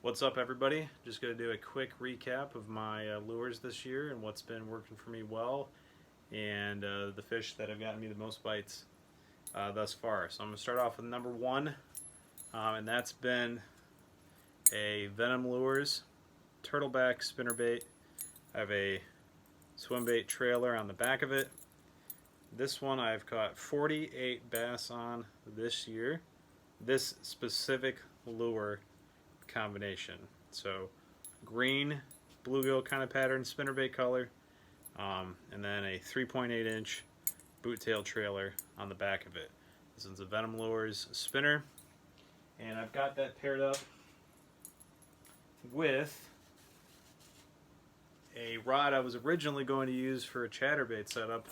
What's up, everybody? Just going to do a quick recap of my lures this year and what's been working for me well, and the fish that have gotten me the most bites thus far. So I'm going to start off with number one, and that's been a Venom Lures turtleback spinnerbait. I have a swim bait trailer on the back of it. This one I've caught 48 bass on this year. This specific lure combination. So green bluegill kind of pattern spinnerbait color, and then a 3.8 inch boot tail trailer on the back of it. This one's a Venom Lures spinner, and I've got that paired up with a rod I was originally going to use for a chatterbait setup,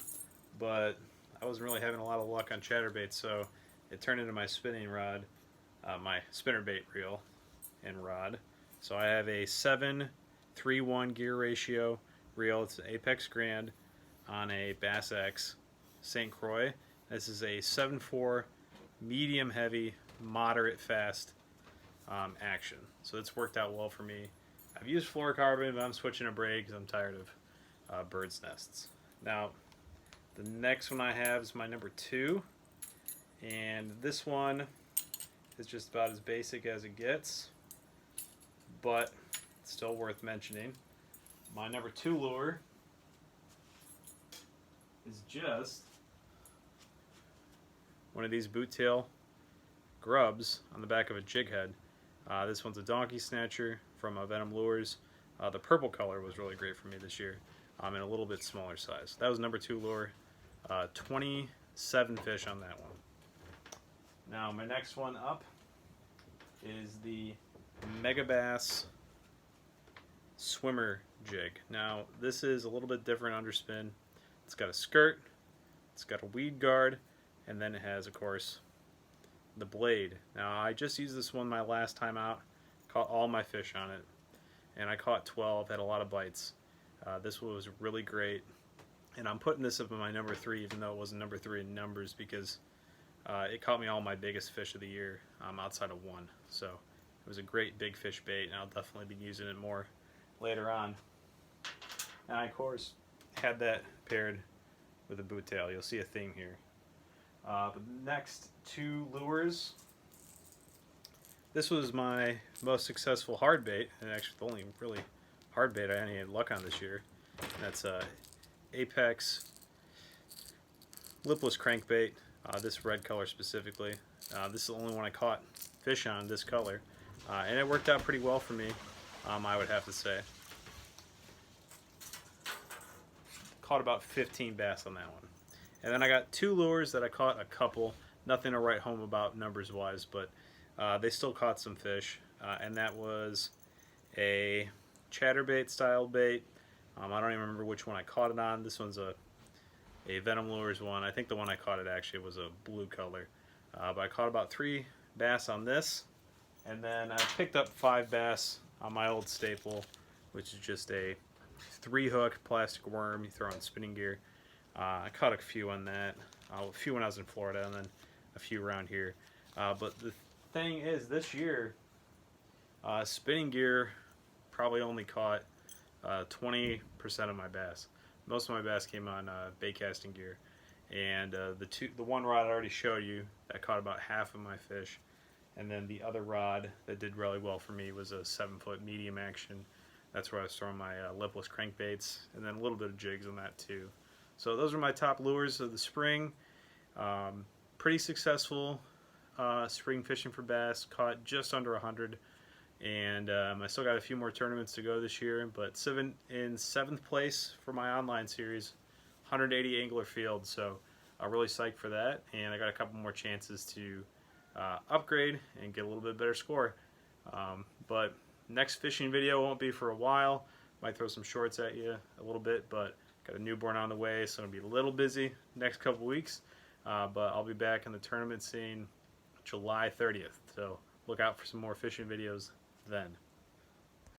but I wasn't really having a lot of luck on chatterbaits, so it turned into my spinning rod, my spinnerbait reel and rod. So I have a 7:3:1 gear ratio reel. It's an Apex Grand on a Bass X St. Croix. This is a 7.4 medium heavy, moderate fast action. So it's worked out well for me. I've used fluorocarbon, but I'm switching to braid because I'm tired of bird's nests. Now, the next one I have is my number two, and this one is just about as basic as it gets, but it's still worth mentioning. My number two lure is just one of these boot tail grubs on the back of a jig head. This one's a donkey snatcher from Venom Lures. The purple color was really great for me this year, in a little bit smaller size. That was number two lure. 27 fish on that one. Now my next one up is the Megabass swimmer jig. Now this is a little bit different underspin. It's got a skirt, it's got a weed guard, and then it has, of course, the blade. Now I just used this one my last time out, caught all my fish on it, and I caught 12, had a lot of bites. This was really great, and I'm putting this up in my number three, even though it wasn't number three in numbers, because it caught me all my biggest fish of the year, outside of one. So it was a great big fish bait, and I'll definitely be using it more later on. And I, of course, had that paired with a boot tail. You'll see a theme here. The next two lures, this was my most successful hard bait, and actually the only really hard bait I had any luck on this year. And that's Apex lipless crankbait, this red color specifically. This is the only one I caught fish on, this color, and it worked out pretty well for me, I would have to say. Caught about 15 bass on that one. And then I got two lures that I caught a couple, nothing to write home about numbers wise, but they still caught some fish, and that was a chatterbait style bait. I don't even remember which one I caught it on. This one's a Venom Lures one. I think the one I caught it actually was a blue color. But I caught about 3 bass on this, and then I picked up 5 bass on my old staple, which is just a 3-hook plastic worm you throw on spinning gear. I caught a few on that, a few when I was in Florida, and then a few around here. But the thing is, this year, spinning gear probably only caught 20% of my bass. Most of my bass came on bait casting gear, and the one rod I already showed you that caught about half of my fish, and then the other rod that did really well for me was a 7-foot medium action. That's where I was throwing my lipless crankbaits, and then a little bit of jigs on that too. So those are my top lures of the spring. Pretty successful spring fishing for bass. Caught just under 100, and I still got a few more tournaments to go this year, but in 7th place for my online series, 180 angler field, so I'm really psyched for that, and I got a couple more chances to upgrade and get a little bit better score. But next fishing video won't be for a while. Might throw some shorts at you a little bit, but got a newborn on the way, so it'll be a little busy next couple weeks, but I'll be back in the tournament scene July 30th, so look out for some more fishing videos then.